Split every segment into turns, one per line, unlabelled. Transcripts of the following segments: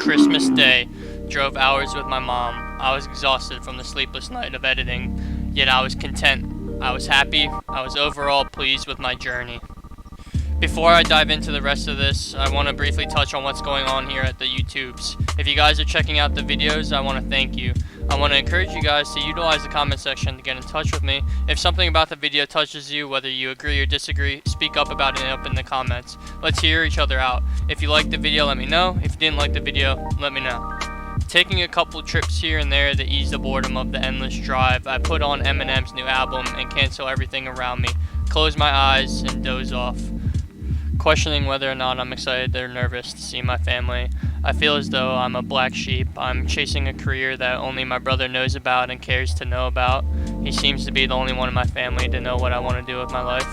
Christmas Day. Drove hours with my mom. I was exhausted from the sleepless night of editing, yet I was content. I was happy. I was overall pleased with my journey. Before I dive into the rest of this, I want to briefly touch on what's going on here at the YouTubes. If you guys are checking out the videos, I want to thank you. I want to encourage you guys to utilize the comment section to get in touch with me. If something about the video touches you, whether you agree or disagree, speak up about it up in the comments. Let's hear each other out. If you liked the video, let me know. If you didn't like the video, let me know. Taking a couple trips here and there to ease the boredom of the endless drive, I put on Eminem's new album and cancel everything around me, close my eyes and doze off. Questioning whether or not I'm excited or nervous to see my family. I feel as though I'm a black sheep. I'm chasing a career that only my brother knows about and cares to know about. He seems to be the only one in my family to know what I want to do with my life.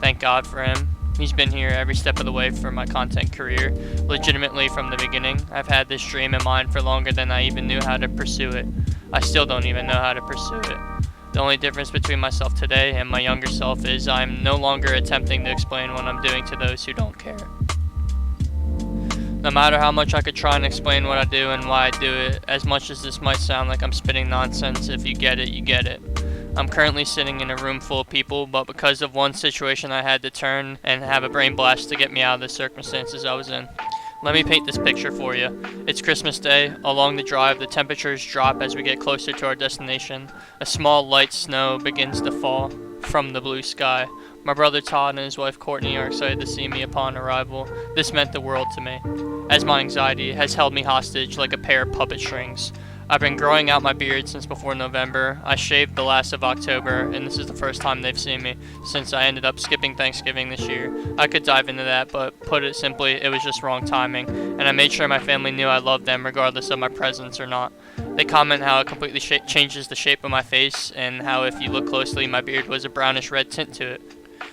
Thank God for him. He's been here every step of the way for my content career, legitimately from the beginning. I've had this dream in mind for longer than I even knew how to pursue it. I still don't even know how to pursue it. The only difference between myself today and my younger self is I'm no longer attempting to explain what I'm doing to those who don't care. No matter how much I could try and explain what I do and why I do it, as much as this might sound like I'm spitting nonsense, if you get it, you get it. I'm currently sitting in a room full of people, but because of one situation I had to turn and have a brain blast to get me out of the circumstances I was in. Let me paint this picture for you. It's Christmas Day. Along the drive, the temperatures drop as we get closer to our destination. A small light snow begins to fall from the blue sky. My brother Todd and his wife Courtney are excited to see me upon arrival. This meant the world to me, as my anxiety has held me hostage like a pair of puppet strings. I've been growing out my beard since before November. I shaved the last of October, and this is the first time they've seen me since I ended up skipping Thanksgiving this year. I could dive into that, but put it simply, it was just wrong timing, and I made sure my family knew I loved them regardless of my presence or not. They comment how it completely changes the shape of my face, and how if you look closely, my beard was a brownish red tint to it.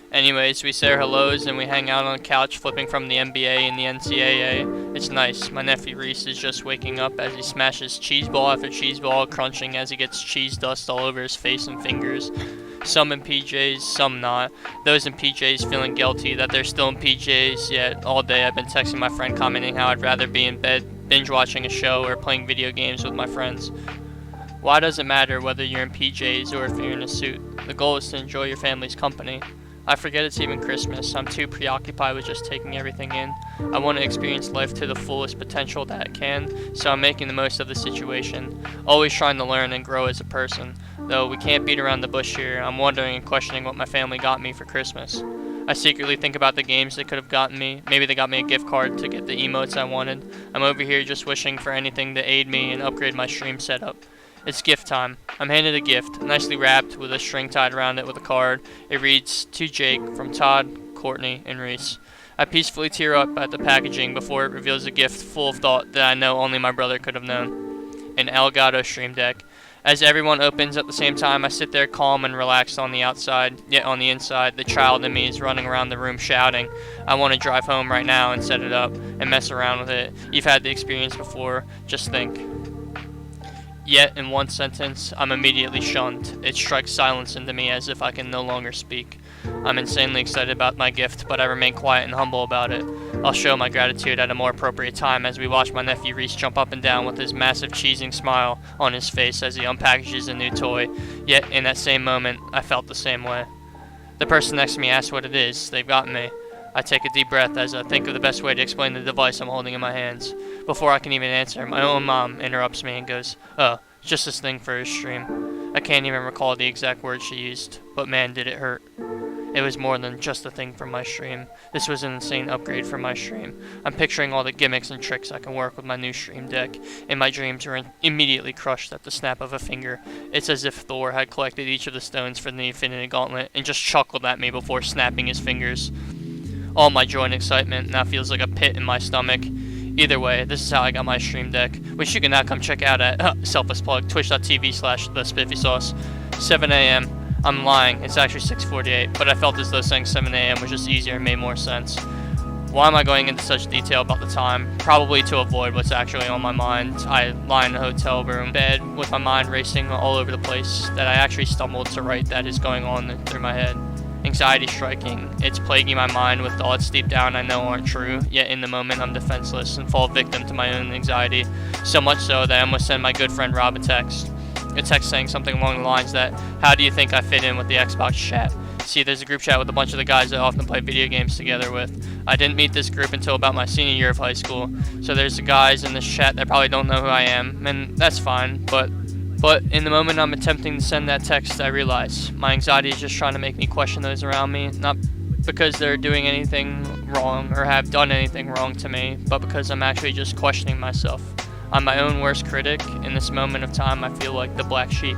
Anyways, we say our hellos and we hang out on the couch flipping from the NBA and the NCAA. It's nice. My nephew Reese is just waking up as he smashes cheese ball after cheese ball, crunching as he gets cheese dust all over his face and fingers. Some in PJs, some not. Those in PJs feeling guilty that they're still in PJs, yet all day I've been texting my friend commenting how I'd rather be in bed binge watching a show or playing video games with my friends. Why does it matter whether you're in PJs or if you're in a suit? The goal is to enjoy your family's company. I forget it's even Christmas. I'm too preoccupied with just taking everything in. I want to experience life to the fullest potential that it can, so I'm making the most of the situation. Always trying to learn and grow as a person. Though we can't beat around the bush here, I'm wondering and questioning what my family got me for Christmas. I secretly think about the games they could have gotten me. Maybe they got me a gift card to get the emotes I wanted. I'm over here just wishing for anything to aid me and upgrade my stream setup. It's gift time. I'm handed a gift, nicely wrapped with a string tied around it with a card. It reads, "To Jake, from Todd, Courtney, and Reese." I peacefully tear up at the packaging before it reveals a gift full of thought that I know only my brother could have known. An Elgato Stream Deck. As everyone opens at the same time, I sit there calm and relaxed on the outside, yet on the inside, the child in me is running around the room shouting, "I want to drive home right now and set it up and mess around with it." You've had the experience before, just think. Yet, in one sentence, I'm immediately shunned. It strikes silence into me as if I can no longer speak. I'm insanely excited about my gift, but I remain quiet and humble about it. I'll show my gratitude at a more appropriate time as we watch my nephew Reese jump up and down with his massive cheesing smile on his face as he unpackages a new toy. Yet, in that same moment, I felt the same way. The person next to me asks what it is. They've gotten me. I take a deep breath as I think of the best way to explain the device I'm holding in my hands. Before I can even answer, my own mom interrupts me and goes, "Oh, it's just this thing for his stream." I can't even recall the exact words she used, but man did it hurt. It was more than just a thing for my stream. This was an insane upgrade for my stream. I'm picturing all the gimmicks and tricks I can work with my new stream deck, and my dreams were immediately crushed at the snap of a finger. It's as if Thor had collected each of the stones for the Infinity Gauntlet and just chuckled at me before snapping his fingers. All my joy and excitement now feels like a pit in my stomach. Either way, this is how I got my stream deck, which you can now come check out at, selfless plug, twitch.tv/thespiffysauce, 7 a.m. I'm lying, it's actually 6:48, but I felt as though saying 7 a.m. was just easier and made more sense. Why am I going into such detail about the time? Probably to avoid what's actually on my mind. I lie in a hotel room bed with my mind racing all over the place that I actually stumbled to write that is going on through my head. anxiety striking. It's plaguing my mind with thoughts deep down I know aren't true, yet in the moment I'm defenseless and fall victim to my own anxiety. So much so that I almost send my good friend Rob a text saying something along the lines that, how do you think I fit in with the Xbox chat? See, there's a group chat with a bunch of the guys that I often play video games together with. I didn't meet this group until about my senior year of high school, so there's the guys in this chat that probably don't know who I am, and that's fine, but in the moment I'm attempting to send that text, I realize my anxiety is just trying to make me question those around me, not because they're doing anything wrong or have done anything wrong to me, but because I'm actually just questioning myself. I'm my own worst critic. In this moment of time, I feel like the black sheep.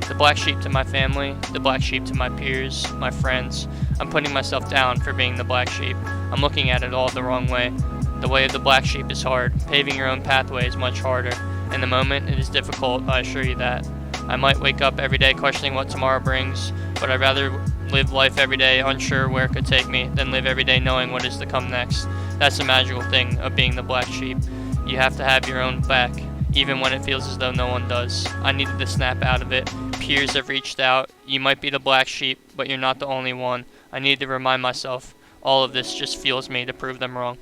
The black sheep to my family, the black sheep to my peers, my friends. I'm putting myself down for being the black sheep. I'm looking at it all the wrong way. The way of the black sheep is hard. Paving your own pathway is much harder. In the moment, it is difficult, I assure you that. I might wake up every day questioning what tomorrow brings, but I'd rather live life every day unsure where it could take me than live every day knowing what is to come next. That's the magical thing of being the black sheep. You have to have your own back, even when it feels as though no one does. I needed to snap out of it. Peers have reached out. You might be the black sheep, but you're not the only one. I need to remind myself. All of this just fuels me to prove them wrong.